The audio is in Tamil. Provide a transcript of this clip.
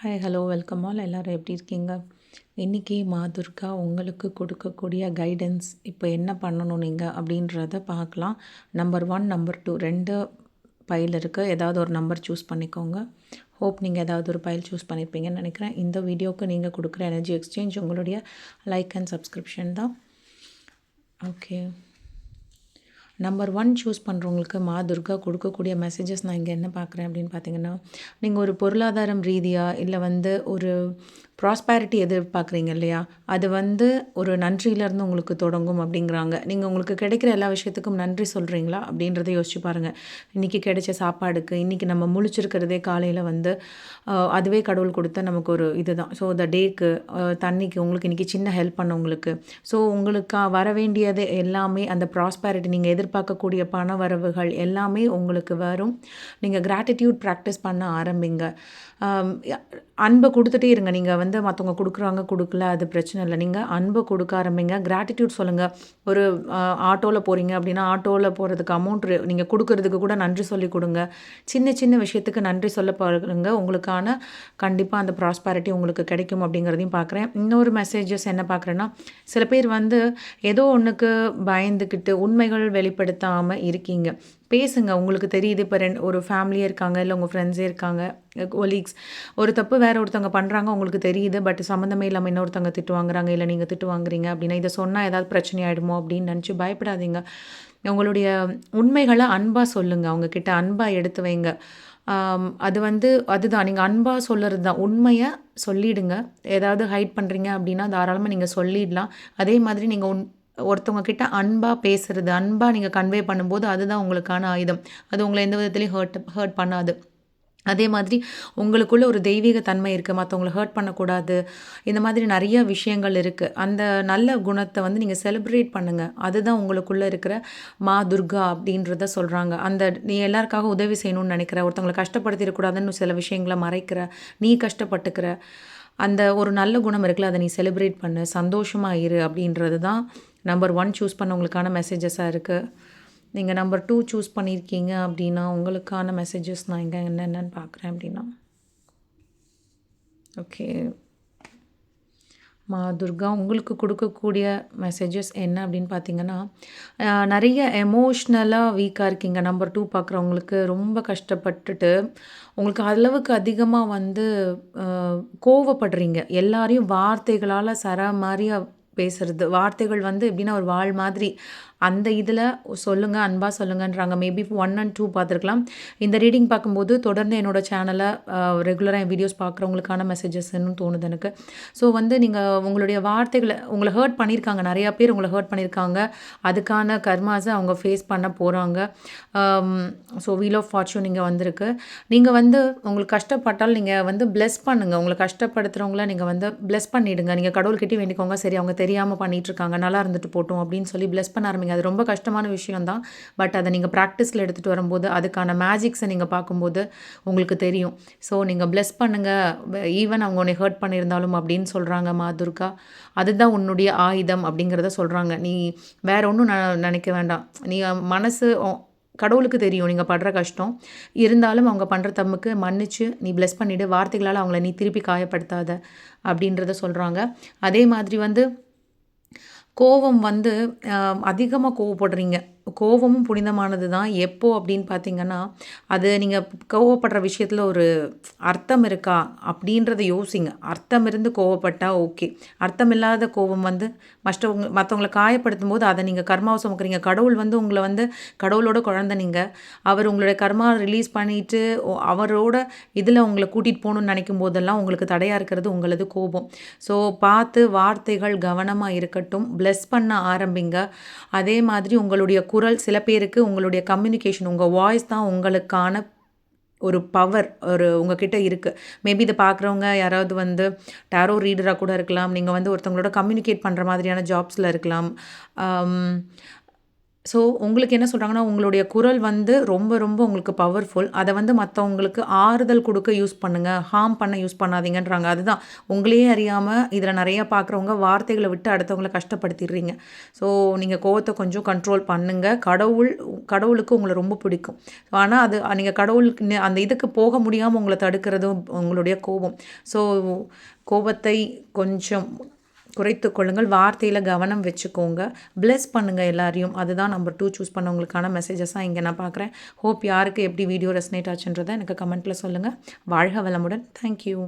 Hi hello welcome all. எல்லோரும் எப்படி இருக்கீங்க? இன்றைக்கி துர்கா உங்களுக்கு கொடுக்கக்கூடிய கைடன்ஸ் இப்போ என்ன பண்ணணும் நீங்கள் அப்படின்றத பார்க்கலாம். நம்பர் 1 நம்பர் 2 2 பைல் இருக்குது. ஏதாவது ஒரு நம்பர் சூஸ் பண்ணிக்கோங்க. ஹோப் நீங்கள் ஏதாவது ஒரு பைல் சூஸ் பண்ணியிருப்பீங்கன்னு நினைக்கிறேன். இந்த வீடியோவுக்கு நீங்கள் கொடுக்குற எனர்ஜி எக்ஸ்சேஞ்ச் உங்களுடைய லைக் அண்ட் சப்ஸ்கிரிப்ஷன் தான். ஓகே, நம்பர் 1 சூஸ் பண்ணுறவங்களுக்கு துர்கா கொடுக்கக்கூடிய மெசேஜஸ் நான் இங்கே என்ன பார்க்குறேன் அப்படின்னு பார்த்தீங்கன்னா, நீங்கள் ஒரு பொருளாதாரம் ரீதியாக இல்லை ஒரு ப்ராஸ்பேரிட்டி எதிர்பார்க்குறீங்க இல்லையா, அது ஒரு நன்றியிலேருந்து உங்களுக்கு தொடங்கும் அப்படிங்கிறாங்க. நீங்கள் உங்களுக்கு கிடைக்கிற எல்லா விஷயத்துக்கும் நன்றி சொல்கிறீங்களா அப்படின்றத யோசிச்சு பாருங்கள். இன்றைக்கி கிடைச்ச சாப்பாடுக்கு, இன்றைக்கி நம்ம முழிச்சிருக்கிறதே காலையில் அதுவே கடவுள் கொடுத்த நமக்கு ஒரு இதுதான். ஸோ த டேக்கு, தண்ணிக்கு, உங்களுக்கு இன்றைக்கி சின்ன ஹெல்ப் பண்ண உங்களுக்கு. ஸோ உங்களுக்கு வர வேண்டியது எல்லாமே, அந்த ப்ராஸ்பேரிட்டி நீங்கள் எதிர்பார்க்கக்கூடிய பண வரவுகள் எல்லாமே உங்களுக்கு வரும். நீங்கள் கிராட்டிடியூட் ப்ராக்டிஸ் பண்ண ஆரம்பிங்க. அன்பை கொடுத்துட்டே இருங்க. நீங்கள் மற்றவங்க கொடுக்குறாங்க கொடுக்கல அது பிரச்சனை இல்லை. நீங்கள் அன்பை கொடுக்க ஆரம்பிங்க. கிராட்டிடியூட் சொல்லுங்கள். ஒரு ஆட்டோவில் போகிறீங்க அப்படின்னா, ஆட்டோவில் போகிறதுக்கு அமௌண்ட் நீங்கள் கொடுக்கறதுக்கு கூட நன்றி சொல்லி கொடுங்க. சின்ன சின்ன விஷயத்துக்கு நன்றி சொல்ல பாருங்க. உங்களுக்கான கண்டிப்பாக அந்த ப்ராஸ்பேரிட்டி உங்களுக்கு கிடைக்கும் அப்படிங்கிறதையும் பார்க்குறேன். இன்னொரு மெசேஜஸ் என்ன பார்க்குறேன்னா, சில பேர் ஏதோ ஒன்றுக்கு பயந்துக்கிட்டு உண்மைகள் வெளிப்படுத்தாமல் இருக்கீங்க. பேசுங்க. உங்களுக்கு தெரியுது, இப்போ ஒரு ஃபேமிலியே இருக்காங்க, இல்லை உங்கள் ஃப்ரெண்ட்ஸே இருக்காங்க, கொலீக்ஸ், ஒரு தப்பு வேறு ஒருத்தவங்க பண்ணுறாங்க, உங்களுக்கு தெரியுது, பட் சம்மந்தமே இல்லாமல் இன்னொருத்தவங்க திட்டு வாங்குறாங்க, இல்லை நீங்கள் திட்டு வாங்குறீங்க அப்படின்னா, இதை சொன்னால் ஏதாவது பிரச்சனை ஆகிடுமோ அப்படின்னு நினச்சி பயப்படாதீங்க. உங்களுடைய உண்மைகளை அன்பாக சொல்லுங்கள். அவங்கக்கிட்ட அன்பாக எடுத்து வைங்க. அது அதுதான் நீங்கள் அன்பாக சொல்கிறது தான். உண்மையை சொல்லிவிடுங்க. ஏதாவது ஹைட் பண்ணுறீங்க அப்படின்னா தாராளமாக நீங்கள் சொல்லிடலாம். அதே மாதிரி நீங்கள் ஒருத்தவங்க கிட்ட அன்பாக பேசுகிறது, அன்பாக நீங்கள் கன்வே பண்ணும்போது அதுதான் உங்களுக்கான ஆயுதம். அது உங்களை எந்த விதத்துலையும் ஹர்ட் பண்ணாது. அதே மாதிரி உங்களுக்குள்ள ஒரு தெய்வீக தன்மை இருக்குது. மற்றவங்கள ஹர்ட் பண்ணக்கூடாது. இந்த மாதிரி நிறைய விஷயங்கள் இருக்குது. அந்த நல்ல குணத்தை நீங்கள் செலிப்ரேட் பண்ணுங்கள். அதுதான் உங்களுக்குள்ளே இருக்கிற துர்கா அப்படின்றத சொல்கிறாங்க. நீ எல்லாருக்காக உதவி செய்யணும்னு நினைக்கிற, ஒருத்தவங்களை கஷ்டப்படுத்திடக்கூடாதுன்னு சில விஷயங்களை மறைக்கிற, நீ கஷ்டப்பட்டுக்கிற அந்த ஒரு நல்ல குணம் இருக்குல்ல, அதை நீ செலிப்ரேட் பண்ணு, சந்தோஷமாக இரு அப்படின்றது தான் நம்பர் 1 சூஸ் பண்ணவங்களுக்கான மெசேஜஸாக இருக்குது. நீங்கள் நம்பர் 2 சூஸ் பண்ணியிருக்கீங்க அப்படின்னா, உங்களுக்கான மெசேஜஸ் நான் இங்கே என்னென்னு பார்க்குறேன் அப்படின்னா, ஓகே, துர்கா உங்களுக்கு கொடுக்கக்கூடிய மெசேஜஸ் என்ன அப்படின்னு பார்த்தீங்கன்னா, நிறைய எமோஷ்னலாக வீக்காக இருக்கீங்க. நம்பர் 2 பார்க்குறவங்களுக்கு ரொம்ப கஷ்டப்பட்டுட்டு உங்களுக்கு அளவுக்கு அதிகமாக கோவப்படுறீங்க. எல்லாரையும் வார்த்தைகளால் மாதிரியாக பேசுறது. வார்த்தைகள் எப்படின்னா ஒரு வாள் மாதிரி. அந்த இதில் சொல்லுங்கள், அன்பாக சொல்லுங்கன்றாங்க. மேபி 1 and 2 பார்த்துருக்கலாம். இந்த ரீடிங் பார்க்கும்போது தொடர்ந்து என்னோடய சேனலை ரெகுலராக என் வீடியோஸ் பார்க்குறவங்களுக்கான மெசேஜஸ்ன்னு தோணுது எனக்கு. ஸோ நீங்கள் உங்களுடைய வார்த்தைகளை உங்களை ஹர்ட் பண்ணியிருக்காங்க. நிறையா பேர் உங்களை ஹர்ட் பண்ணியிருக்காங்க. அதுக்கான கர்மாஸை அவங்க ஃபேஸ் பண்ண போகிறாங்க. ஸோ வீல் ஆஃப் ஃபார்ச்சூன் இங்கே வந்திருக்கு. நீங்கள் உங்களுக்கு கஷ்டப்பட்டால் நீங்கள் பிளெஸ் பண்ணுங்கள். உங்களை கஷ்டப்படுத்துகிறவங்கள நீங்கள் பிளெஸ் பண்ணிவிடுங்க. நீங்கள் கடவுள்கிட்டே வேண்டிக்கோங்க. சரி, அவங்க தெரியாமல் பண்ணிகிட்ருக்காங்க, நல்லா இருந்துட்டு போட்டோம் அப்படின்னு சொல்லி பிளெஸ் பண்ண ஆரம்பிங்க. அது ரொம்ப கஷ்டமான விஷயம் தான். பட் அதை நீங்கள் ப்ராக்டிஸில் எடுத்துகிட்டு வரும்போது அதுக்கான மேஜிக்ஸை நீங்கள் பார்க்கும்போது உங்களுக்கு தெரியும். ஸோ நீங்கள் பிளெஸ் பண்ணுங்கள். ஈவன் அவங்க உன்னை ஹர்ட் பண்ணியிருந்தாலும் அப்படின்னு சொல்கிறாங்க துர்கா. அதுதான் உன்னுடைய ஆயுதம் அப்படிங்கிறத சொல்கிறாங்க. நீ வேற ஒன்றும் நினைக்க வேண்டாம். நீ மனசு கடவுளுக்கு தெரியும் நீங்கள் படுற கஷ்டம். இருந்தாலும் அவங்க பண்ணுற தம்முக்கு மன்னிச்சு நீ பிளெஸ் பண்ணிவிடு. வார்த்தைகளால் அவங்கள நீ திருப்பி காயப்படுத்தாத அப்படின்றத சொல்கிறாங்க. அதே மாதிரி கோவம் அதிகமாக கோவப்படுறீங்க. கோவமும் புனிதமானது தான். எப்போ அப்படின்னு பார்த்தீங்கன்னா, அது நீங்கள் கோவப்படுற விஷயத்தில் ஒரு அர்த்தம் இருக்கா அப்படின்றத யோசிங்க. அர்த்தம் இருந்து கோவப்பட்டால் ஓகே. அர்த்தம் இல்லாத கோவம் மற்றவங்களை காயப்படுத்தும் போது அதை நீங்கள் கர்மாவை சுமக்கிறீங்க. கடவுள் உங்களை கடவுளோட குழந்தை நீங்கள். அவர் உங்களுடைய கர்மா ரிலீஸ் பண்ணிவிட்டு அவரோட இதில் உங்களை கூட்டிகிட்டு போகணுன்னு நினைக்கும் போதெல்லாம் உங்களுக்கு தடையாக இருக்கிறது உங்களது கோபம். ஸோ பார்த்து வார்த்தைகள் கவனமாக இருக்கட்டும். பிளெஸ் பண்ண ஆரம்பிங்க. அதே மாதிரி உங்களுடைய குரல், சில பேருக்கு உங்களுடைய கம்யூனிகேஷன், உங்கள் வாய்ஸ் தான் உங்களுக்கான ஒரு பவர் உங்ககிட்ட இருக்குது. மேபி இதை பார்க்குறவங்க யாராவது டாரோ ரீடராக கூட இருக்கலாம். நீங்கள் ஒருத்தவங்களோட கம்யூனிகேட் பண்ணுற மாதிரியான ஜாப்ஸில் இருக்கலாம். ஸோ உங்களுக்கு என்ன சொல்கிறாங்கன்னா, உங்களுடைய குரல் வந்து ரொம்ப ரொம்ப உங்களுக்கு பவர்ஃபுல். அதை வந்து மற்றவங்களுக்கு ஆறுதல் கொடுக்க யூஸ் பண்ணுங்கள், ஹார்ம் பண்ண யூஸ் பண்ணாதீங்கன்றாங்க. அதுதான் உங்களையே அறியாமல் இதில் நிறைய பார்க்குறவங்க வார்த்தைகளை விட்டு அடுத்தவங்களை கஷ்டப்படுத்திடுறீங்க. ஸோ நீங்கள் கோவத்தை கொஞ்சம் கண்ட்ரோல் பண்ணுங்கள். கடவுளுக்கு உங்களை ரொம்ப பிடிக்கும். ஆனால் அது நீங்கள் கடவுளுக்கு அந்த இதுக்கு போக முடியாமல் உங்களை தடுக்கிறதும் உங்களுடைய கோபம். ஸோ கோபத்தை கொஞ்சம் குறைத்து கொள்ளுங்கள். வார்த்தையில் கவனம் வச்சுக்கோங்க. பிளெஸ் பண்ணுங்கள் எல்லாரையும். அதுதான் நம்பர் 2 சூஸ் பண்ணவங்களுக்கான மெசேஜஸாக இங்கே நான் பார்க்குறேன். ஹோப் யாருக்கு எப்படி வீடியோ ரெசனேட் ஆச்சுன்றதை எனக்கு கமெண்ட்டில் சொல்லுங்கள். வாழ்க வளமுடன். தேங்க்யூ.